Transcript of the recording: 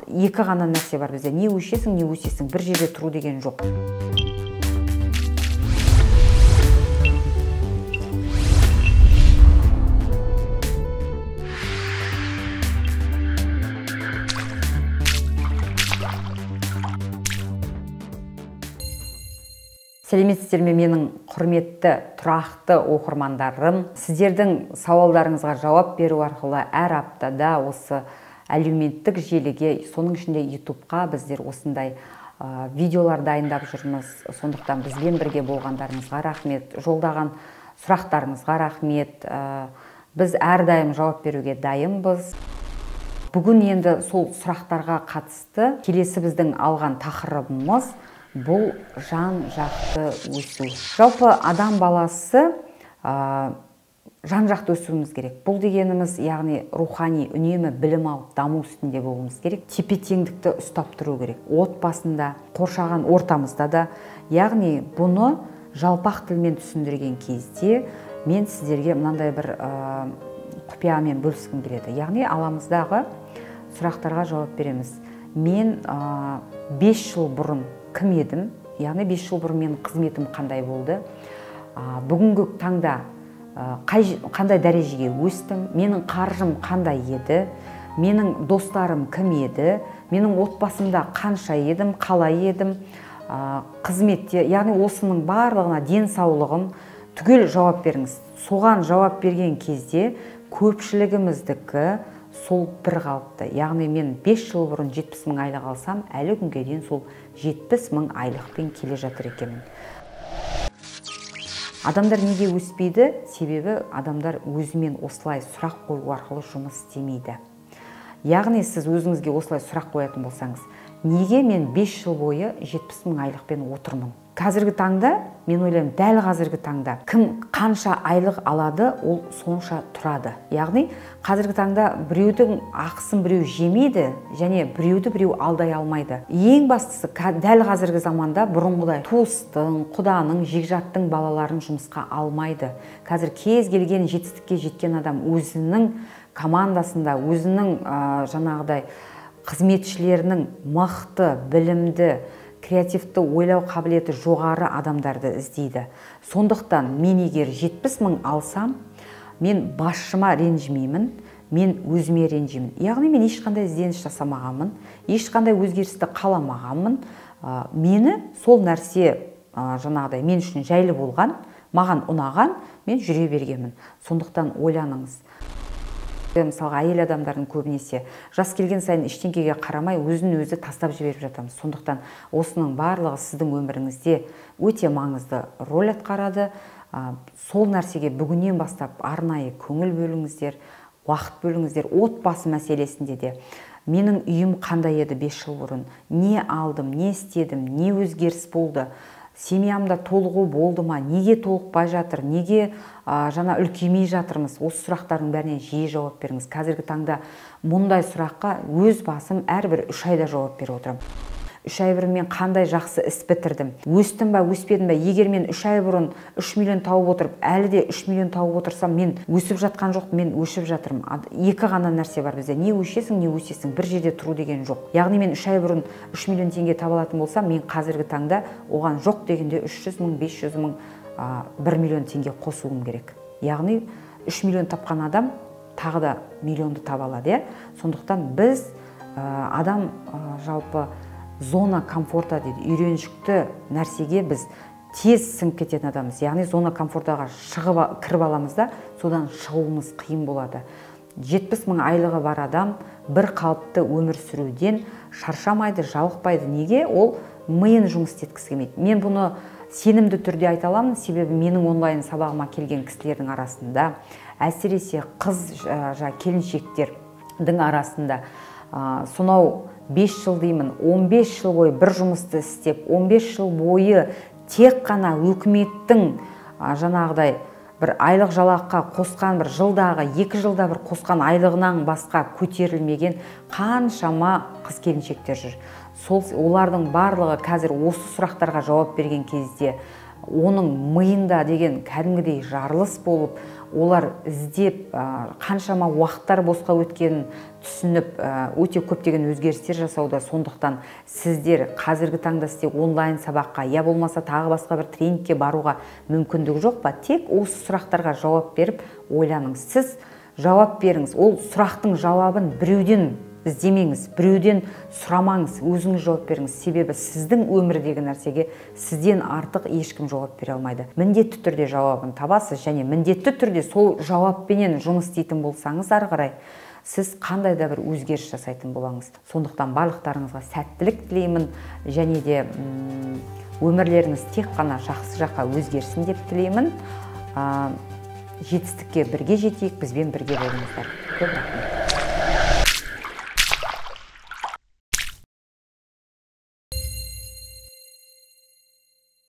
Екі ғана нәрсе бар бізде. Не өшесің, не өсесің. Бір жерде тұру деген жоқ. Сәлеметсіздер ме, менің құрметті, тұрақты оқырмандарым. Сіздердің сауалдарыңызға жауап беру арқылы әр аптада осы әлеуметтік желіге, соның ішінде YouTube'қа біздер осындай видеолар дайындап жүрміз. Сондықтан бізбен бірге болғандарыңызға рахмет, жолдаған сұрақтарыңызға рахмет. Біз әрдайым жауап беруге дайынбыз. Бүгін енді сол сұрақтарға қатысты келесі біздің алған тақырыбымыз бұл жан-жақты өсу. Жалпы адам баласы жан-жақты өсуіміз керек. Бұл дегеніміз, яғни рухани үнемі білім алып даму үстінде болуымыз керек. Тепе-теңдікті ұстап тұру керек. Отбасында, қоршаған ортамызда да. Яғни бұны жалпақ тілмен түсіндірген кезде мен сіздерге мынандай бір құпиямен бөліскім келеді. Яғни аламыздағы сұрақтарға жауап береміз. Мен 5 жыл бұрын кім едім? Яғни 5 жыл бұрын менің қызметім қандай болды? Бүгінгі таңда қандай дәрежеге өстім? Менің қаржым қандай еді? Менің достарым кім еді? Менің отбасымда қанша едім? Қалай едім? Қызметте, яғни осының барлығына денсаулығым түгел жауап беріңіз. Соған жауап берген кезде көпшілігіміздікі сол бір қалыпты. Яғни мен 5 жыл бұрын 70 мың айлық алсам, әлі күнге дейін сол 70 мың айлықпен келе жатыр екенмін. Адамдар неге өспейді? Себебі адамдар өзімен осылай сұрақ қою арқылы жұмыс істемейді. Яғни сіз өзіңізге осылай сұрақ қоятын болсаңыз, неге мен 5 жыл бойы 70 мың айлықпен отырмын? Қазіргі таңда, мен ойлаймын, дәл қазіргі таңда кім қанша айлық алады, ол сонша тұрады. Яғни қазіргі таңда біреудің ақысын біреу жемейді, және біреуді біреу алдай алмайды. Ең бастысы, дәл қазіргі заманда бұрынғыдай туыстың, құданың, жекжаттың балаларын жұмысқа алмайды. Қазір кез келген жетістікке жеткен адам өзінің командасында, өзінің жаңағыдай қызметшілерінің мықты, білімді, креативті ойлау қабілеті жоғары адамдарды іздейді. Сондықтан мен егер 70 мың алсам, мен басшыма ренжімеймін, мен өзіме ренжимін. Яғни мен ешқандай ізденіс жасамағанмын, ешқандай өзгерісті қаламағанмын. Мені сол нәрсе жаңағыдай мен үшін жайлы болған, маған ұнаған, мен жүре бергенмін. Сондықтан ойланыңыз. Мысалға, әйел адамдардың көбінесе жас келген сайын ештеңеге қарамай өзін өзі тастап жіберіп жатамыз. Сондықтан осының барлығы сіздің өміріңізде өте маңызды рөл атқарады. Сол нәрсеге бүгіннен бастап арнайы көңіл бөліңіздер, уақыт бөліңіздер. Отбасы мәселесінде де менің үйім қандай еді 5 жыл бұрын? Не алдым, не істедім, не өзгеріс болды? Семьямда толығу болды ма? Неге толықпай жатыр? Неге жаңа үлкеймей жатырмыз? Осы сұрақтардың бәріне жиі жауап беріңіз. Қазіргі таңда мұндай сұраққа өз басым әрбір 3 айда жауап беріп отырамын. 3 ай бұрын мен қандай жақсы іс бітірдім? Өстім ба, өспедім ба? Егер мен 3 ай бұрын 3 миллион тауып отырып, әлі де 3 миллион тауып отырсам, мен өсіп жатқан жоқ, мен өшіп жатырмын. Екі ғана нәрсе бар бізде. Не өшесің, не өсесің. Бір жерде тұру деген жоқ. Яғни мен 3 ай бұрын 3 миллион теңге таба алатын болсам, мен қазіргі таңда оған жоқ дегенде 300 мың, 500 мың, 1 миллион теңге қосуым керек. Яғни 3 миллион тапқан адам тағы да миллионды таба алады. Сондықтан біз адам жалпы зона комфорта дейді, үйреншікті нәрсеге біз тез сіңіп кететін адамыз. Яғни зона комфортаға кіріп аламыз да, содан шығуымыз қиын болады. 70 мың айлығы бар адам бір қалыпты өмір сүруден шаршамайды, жалықпайды. Неге? Ол миын жұмыс істеткісі келмейді. Мен бұны сенімді түрде айта аламын, себебі менің онлайн сабағыма келген кісілердің арасында, әсіресе қыз келіншектердің арасында сонау 5 жыл деймін, 15 жыл бойы бір жұмысты істеп, 15 жыл бойы тек қана өкіметтің жаңағыдай бір айлық жалаққа қосқан, бір жылдағы 2 жылда бір қосқан айлығынан басқа көтерілмеген қаншама қыз келіншектер жүр. Олардың барлығы қазір осы сұрақтарға жауап берген кезде оның миында деген кәдімгідей жарылыс болып, олар іздеп қаншама уақыттар босқа өткенін түсініп өте көптеген өзгерістер жасауда. Сондықтан сіздер қазіргі таңда сізде онлайн сабаққа, я болмаса тағы басқа бір тренингке баруға мүмкіндік жоқ па? Тек осы сұрақтарға жауап беріп ойланыңыз. Сіз жауап беріңіз. Ол сұрақтың жауабын біреуден іздемеңіз, біреуден сұрамаңыз, өзіңіз жауап беріңіз. Себебі сіздің өмірдегі нәрсеге сізден артық ешкім жауап бере алмайды. Міндетті түрде жауабын табасыз, және міндетті түрде сол жауаппенен жұмыс істейтін болсаңыз, ары қарай сіз қандай да бір өзгеріс жасайтын болаңыз. Сондықтан барлықтарыңызға сәттілік тілеймін, және де өмірлеріңіз тек қана жақсы жаққа өзгерсін деп тілеймін. Жетістікке бірге жетейік, бізбен бірге болыңыздар. Көп рахмет.